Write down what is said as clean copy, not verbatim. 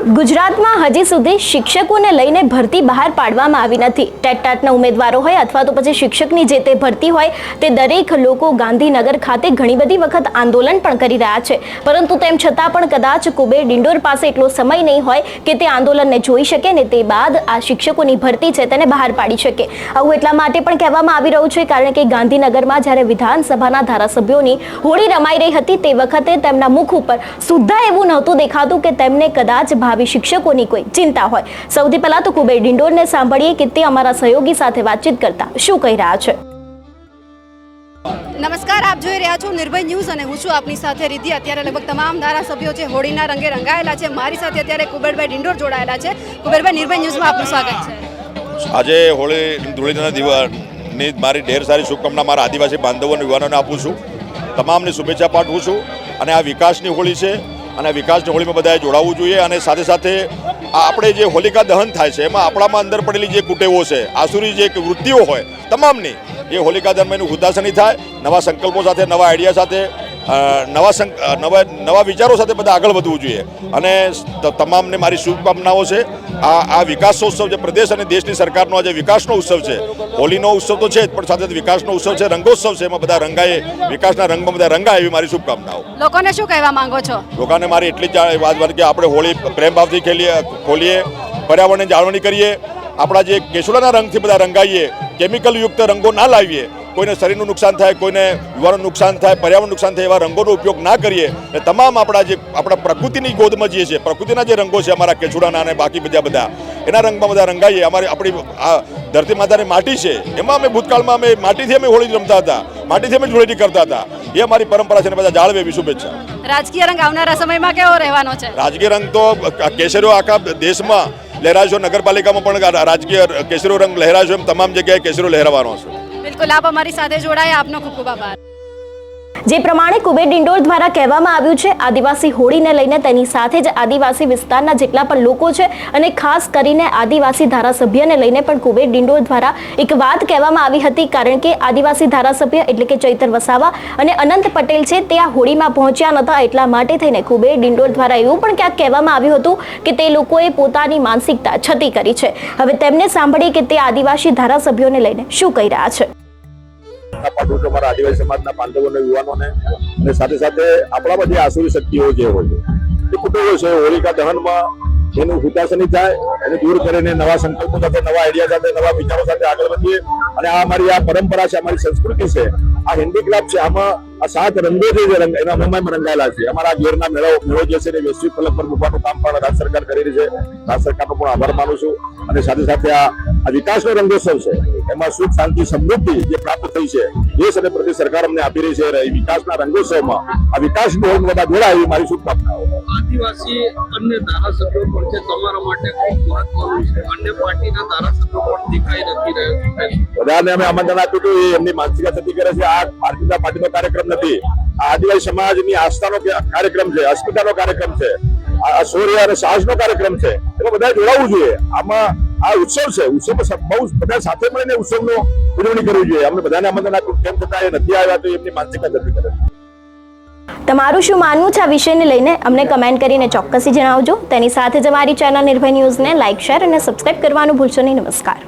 ગુજરાતમાં હજી સુધી શિક્ષકોને લઈને ભરતી બહાર પાડવામાં આવી નથી। ટેટ-ટાટના ઉમેદવારો હોય અથવા તો પછી શિક્ષકની જે તે ભરતી હોય તે દરેક લોકો ગાંધીનગર ખાતે ઘણી બધી વખત આંદોલન પણ કરી રહ્યા છે, પરંતુ તેમ છતાં પણ કદાચ કુબેર ડિંડોર પાસે એટલો સમય નહીં હોય કે તે આંદોલનને જોઈ શકે ને તે બાદ આ શિક્ષકોની ભરતી છે તેને બહાર પાડી શકે। આવું એટલા માટે પણ કહેવામાં આવી રહ્યું છે કારણ કે ગાંધીનગરમાં જ્યારે વિધાનસભાના ધારાસભ્યોની હોળી રમાઈ રહી હતી તે વખતે તેમના મુખ ઉપર સુદ્ધા એવું નહોતું દેખાતું કે તેમને કદાચ ભાવિ શિક્ષકોની કોઈ ચિંતા હોય। સૌથી પહેલા તો કુબેર ડિંડોરને સાંભળીએ કે તે અમારા સહયોગી સાથે વાતચીત કરતા શું કહી રહ્યા છે। નમસ્કાર, આપ જોઈ રહ્યા છો નિર્ભય ન્યૂઝ અને હું છું આપની સાથે રીતિ। અત્યારે લગભગ તમામ ધારાસભ્યો છે હોળીના રંગે રંગાયેલા છે। મારી સાથે અત્યારે કુબેરભાઈ ડિંડોર જોડાયેલા છે। કુબેરભાઈ, નિર્ભય ન્યૂઝમાં આપનું સ્વાગત છે। આજે હોળી ધૂળેટીના દિવસની મારી ઢેર સારી શુભકામના મારા આદિવાસી બાંધવો અને યુવાનોને આપું છું। તમામને શુભેચ્છા પાઠવું છું અને આ વિકાસની હોળી છે અને વિકાસની હોળીમાં બધાએ જોડાવવું જોઈએ અને સાથે સાથે આપણે જે હોલિકા દહન થાય છે એમાં આપણામાં અંદર પડેલી જે કુટેવો છે, આસુરી જે વૃત્તિઓ હોય તમામની એ હોલિકા દહનમાં એનું હુતાશની થાય। નવા સંકલ્પો સાથે, નવા આઈડિયા સાથે, નવા વિચારો સાથે બધા આગળ વધવું જોઈએ અને તમામને મારી શુભકામનાઓ છે। આ વિકાસોત્સવ જે પ્રદેશ અને દેશની સરકારનો આજે વિકાસનો ઉત્સવ છે, હોલીનો ઉત્સવ તો છે જ પણ સાથે વિકાસનો ઉત્સવ છે, રંગોત્સવ છે, એમાં બધા રંગાય, વિકાસના રંગમાં બધા રંગાય એવી મારી શુભકામનાઓ। લોકોને શું કહેવા માંગો છો? લોકોને મારી એટલી જ વાત કે આપણે હોળી પ્રેમ ભાવથી ખોલીએ, પર્યાવરણને જાળવણી કરીએ, આપણા જે કેસુડાના રંગથી બધા રંગાઈએ, કેમિકલ યુક્ત રંગો ના લાવીએ, કોઈને શરીરનું નુકસાન થાય, કોઈને યુવાનનું નુકસાન થાય, પર્યાવરણ નુકસાન થાય એવા રંગોનો ઉપયોગ ના કરીએ અને તમામ આપણા પ્રકૃતિની ગોદમાં જે છે, પ્રકૃતિના જે રંગો છે અમારા કેસુડાના અને બાકી બધા એના રંગમાં બધા રંગાઈએ। આપણી આ ધરતી માતાની માટી છે એમાં અમે ભૂતકાળમાં અમે માટીથી અમે હોળી રમતા હતા, માટીથી અમે ધૂળેટી કરતા હતા, એ અમારી પરંપરા છે અને બધા જાળવે એવી શુભેચ્છા। રાજકીય રંગ આવનારા સમયમાં કેવો રહેવાનો છે? રાજકીય રંગ તો કેસરીઓ આખા દેશમાં લહેરાજો, નગરપાલિકામાં પણ રાજકીય કેસરીઓ રંગ લહેરાજો, એમ તમામ જગ્યાએ કેસરીઓ લહેરાવાનો છે। બિલકુલ, આપ અમારી સાથે જોડાયા, આપનો ખૂબ ખૂબ આભાર। જે પ્રમાણે કુબેર ડિંડોર દ્વારા કહેવામાં આવ્યું છે, આદિવાસી હોળીને લઈને તેની સાથે જ આદિવાસી વિસ્તારના જેટલા પણ લોકો છે અને ખાસ કરીને આદિવાસી ધારાસભ્યને લઈને પણ કુબેર ડિંડોર દ્વારા એક વાત કહેવામાં આવી હતી કારણ કે આદિવાસી ધારાસભ્ય એટલે કે ચૈતર વસાવા અને અનંત પટેલ છે તે આ હોળીમાં પહોંચ્યા નહોતા, એટલા માટે થઈને કુબેર ડિંડોર દ્વારા એવું પણ ક્યાંક કહેવામાં આવ્યું હતું કે તે લોકોએ પોતાની માનસિકતા છતી કરી છે। હવે તેમને સાંભળીએ કે તે આદિવાસી ધારાસભ્યોને લઈને શું કહી રહ્યા છે। અમારા આદિવાસી સમાજના બાંધવોને, યુવાનોને અને સાથે સાથે આપણામાં જે આસુરી શક્તિઓ જે હોય એ કુટુંબો છે, હોલિકા દહનમાં એનું હુતાશની થાય, એને દૂર કરીને નવા સંકલ્પો સાથે, નવા આઈડિયા સાથે, નવા વિચારો સાથે આગળ વધીએ અને આ અમારી આ પરંપરા છે, અમારી સંસ્કૃતિ છે, આ હેન્ડીક્રાફ્ટ છે, આમાં આ 7 રંગો જે એના મહેમાન રંગાયેલા છે। અમારા ઘેરના મેળો જે છે એ વૈશ્વિક ફલક પર મૂકવાનું કામ પણ રાજ્ય સરકાર કરી રહી છે। રાજ્ય સરકારનો પણ આભાર માનું છું અને સાથે સાથે આ વિકાસનો રંગોત્સવ છે, એમાં સુખ, શાંતિ, સમૃદ્ધિ જે પ્રાપ્ત થઈ છે દેશ અને પ્રદેશ સરકાર અમને આપી રહી છે। એ વિકાસના રંગોત્સવમાં આ વિકાસની હોળ બધા જોડાય એવી મારી શુભકામનાઓ। આદિવાસી અન્ય ધારાસભ્યો પણ છે, તમારા માટે ખૂબ મહત્વનું છે, અન્ય પાર્ટીના ધારાસભ્યો પણ દેખાઈ નથી રહ્યા છે, બધાને અમે આમંત્રણ આપ્યું હતું, એ એમની માનસિકતા છતી કરે છે। આ ભારતીય પાર્ટીનો કાર્યક્રમ નથી, આ આદિવાસી સમાજની આસ્થાનો કાર્યક્રમ છે, અસ્મિતાનો કાર્યક્રમ છે, આ શૌર્ય અને સાહસનો કાર્યક્રમ છે, એમાં બધા જોડાવવું જોઈએ। આમાં આ ઉત્સવ છે, ઉત્સવમાં બહુ બધા સાથે મળીને ઉત્સવનો ઉજવણી કરવી જોઈએ। અમને બધાને આમંત્રણ આપ્યું, કેમ છતાં એ નથી આવ્યા તો એમની માનસિકતા છતી કરે છે। તમારું શું માનવું છે આ વિષયને લઈને અમને કમેન્ટ કરીને ચોક્કસથી જણાવજો। તેની સાથે જ અમારી ચેનલ નિર્ભય ન્યૂઝને લાઇક, શેર અને સબસ્ક્રાઇબ કરવાનું ભૂલશો નહીં। નમસ્કાર।